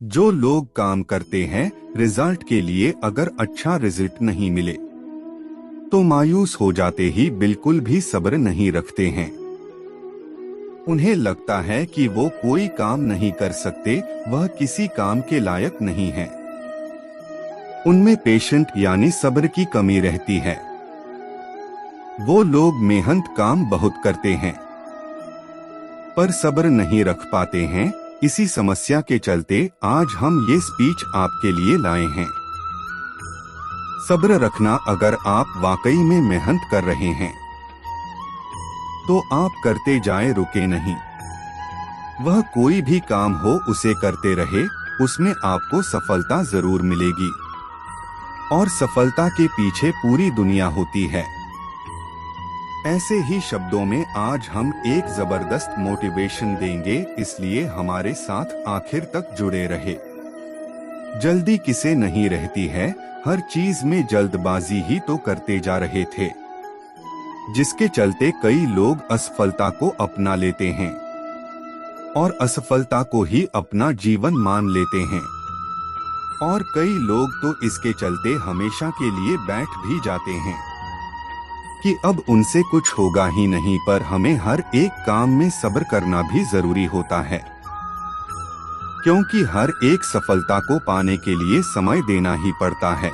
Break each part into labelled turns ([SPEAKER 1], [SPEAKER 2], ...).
[SPEAKER 1] जो लोग काम करते हैं रिजल्ट के लिए, अगर अच्छा रिजल्ट नहीं मिले तो मायूस हो जाते ही बिल्कुल भी सब्र नहीं रखते हैं। उन्हें लगता है कि वो कोई काम नहीं कर सकते, वह किसी काम के लायक नहीं है। उनमें पेशेंट यानी सब्र की कमी रहती है। वो लोग मेहनत काम बहुत करते हैं पर सब्र नहीं रख पाते हैं। इसी समस्या के चलते आज हम ये स्पीच आपके लिए लाए हैं। सब्र रखना, अगर आप वाकई में मेहनत कर रहे हैं तो आप करते जाए, रुके नहीं। वह कोई भी काम हो उसे करते रहे, उसमें आपको सफलता जरूर मिलेगी। और सफलता के पीछे पूरी दुनिया होती है। ऐसे ही शब्दों में आज हम एक जबरदस्त मोटिवेशन देंगे, इसलिए हमारे साथ आखिर तक जुड़े रहे। जल्दी किसे नहीं रहती है, हर चीज में जल्दबाजी ही तो करते जा रहे थे, जिसके चलते कई लोग असफलता को अपना लेते हैं और असफलता को ही अपना जीवन मान लेते हैं। और कई लोग तो इसके चलते हमेशा के लिए बैठ भी जाते हैं कि अब उनसे कुछ होगा ही नहीं। पर हमें हर एक काम में सब्र करना भी जरूरी होता है, क्योंकि हर एक सफलता को पाने के लिए समय देना ही पड़ता है।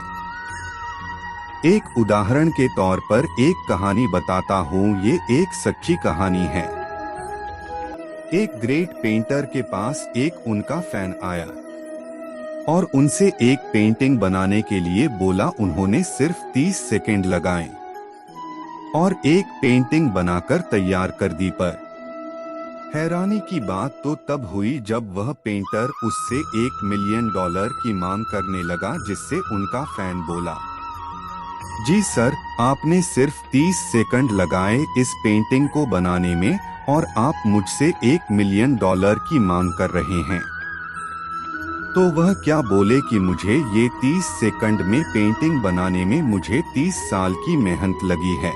[SPEAKER 1] एक उदाहरण के तौर पर एक कहानी बताता हूँ, ये एक सच्ची कहानी है। एक ग्रेट पेंटर के पास एक उनका फैन आया और उनसे एक पेंटिंग बनाने के लिए बोला। उन्होंने सिर्फ 30 सेकंड लगाए और एक पेंटिंग बनाकर तैयार कर दी। पर हैरानी की बात तो तब हुई जब वह पेंटर उससे $1 मिलियन की मांग करने लगा, जिससे उनका फैन बोला, जी सर, आपने सिर्फ 30 सेकंड लगाए इस पेंटिंग को बनाने में और आप मुझसे $1 मिलियन की मांग कर रहे हैं। तो वह क्या बोले कि मुझे ये 30 सेकंड में पेंटिंग बनाने में मुझे 30 साल की मेहनत लगी है,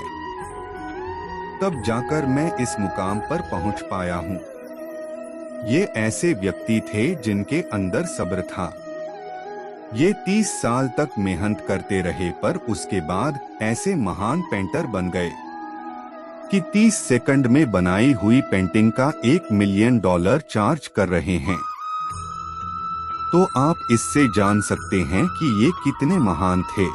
[SPEAKER 1] तब जाकर मैं इस मुकाम पर पहुंच पाया हूं। ये ऐसे व्यक्ति थे जिनके अंदर सब्र था। ये 30 साल तक मेहनत करते रहे, पर उसके बाद ऐसे महान पेंटर बन गए कि 30 सेकंड में बनाई हुई पेंटिंग का $1 मिलियन चार्ज कर रहे हैं। तो आप इससे जान सकते हैं कि ये कितने महान थे।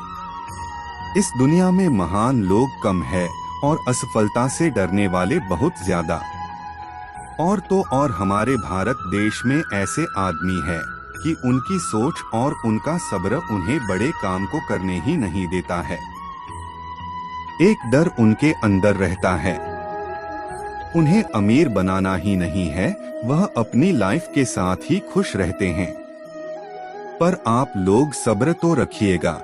[SPEAKER 1] इस दुनिया में महान लोग कम है और असफलता से डरने वाले बहुत ज्यादा। और तो और हमारे भारत देश में ऐसे आदमी है कि उनकी सोच और उनका सब्र उन्हें बड़े काम को करने ही नहीं देता है। एक डर उनके अंदर रहता है, उन्हें अमीर बनाना ही नहीं है, वह अपनी लाइफ के साथ ही खुश रहते हैं। पर आप लोग सब्र तो रखिएगा,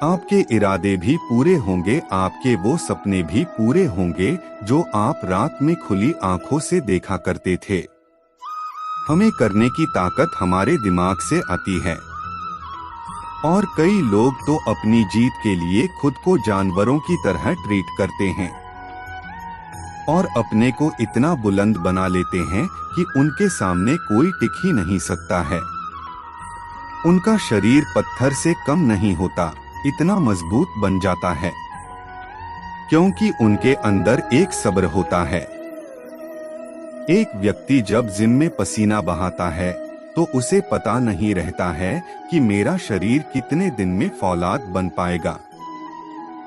[SPEAKER 1] आपके इरादे भी पूरे होंगे, आपके वो सपने भी पूरे होंगे जो आप रात में खुली आंखों से देखा करते थे। हमें करने की ताकत हमारे दिमाग से आती है। और कई लोग तो अपनी जीत के लिए खुद को जानवरों की तरह ट्रीट करते हैं और अपने को इतना बुलंद बना लेते हैं कि उनके सामने कोई टिक ही नहीं सकता है। उनका शरीर पत्थर से कम नहीं होता, इतना मजबूत बन जाता है, क्योंकि उनके अंदर एक सब्र होता है। एक व्यक्ति जब जिम में पसीना बहाता है तो उसे पता नहीं रहता है कि मेरा शरीर कितने दिन में फौलाद बन पाएगा।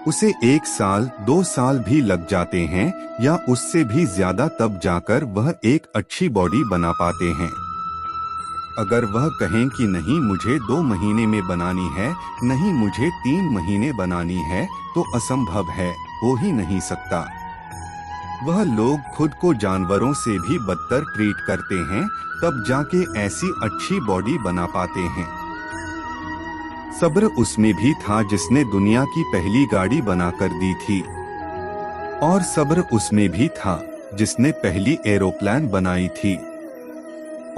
[SPEAKER 1] उसे 1 साल 2 साल भी लग जाते हैं या उससे भी ज्यादा, तब जाकर वह एक अच्छी बॉडी बना पाते हैं। अगर वह कहें कि नहीं मुझे 2 महीने में बनानी है, नहीं मुझे 3 महीने बनानी है, तो असंभव है, हो ही नहीं सकता। वह लोग खुद को जानवरों से भी बदतर ट्रीट करते हैं, तब जाके ऐसी अच्छी बॉडी बना पाते हैं। सब्र उसमें भी था जिसने दुनिया की पहली गाड़ी बनाकर दी थी, और सब्र उसमें भी था जिसने पहली एरोप्लेन बनाई थी,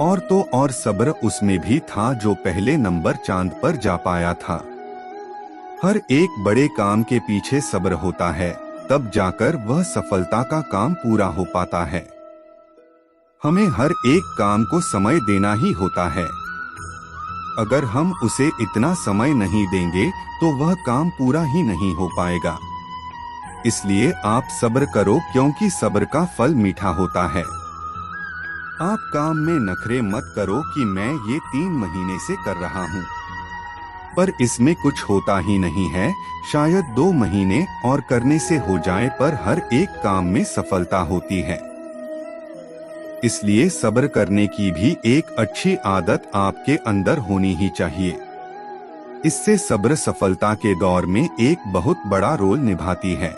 [SPEAKER 1] और तो और सब्र उसमें भी था जो पहले नंबर चांद पर जा पाया था। हर एक बड़े काम के पीछे सब्र होता है, तब जाकर वह सफलता का काम पूरा हो पाता है। हमें हर एक काम को समय देना ही होता है। अगर हम उसे इतना समय नहीं देंगे तो वह काम पूरा ही नहीं हो पाएगा। इसलिए आप सब्र करो, क्योंकि सब्र का फल मीठा होता है। आप काम में नखरे मत करो कि मैं ये 3 महीने से कर रहा हूँ, पर इसमें कुछ होता ही नहीं है। शायद 2 महीने और करने से हो जाए, पर हर एक काम में सफलता होती है। इसलिए सब्र करने की भी एक अच्छी आदत आपके अंदर होनी ही चाहिए। इससे सब्र सफलता के दौर में एक बहुत बड़ा रोल निभाती है।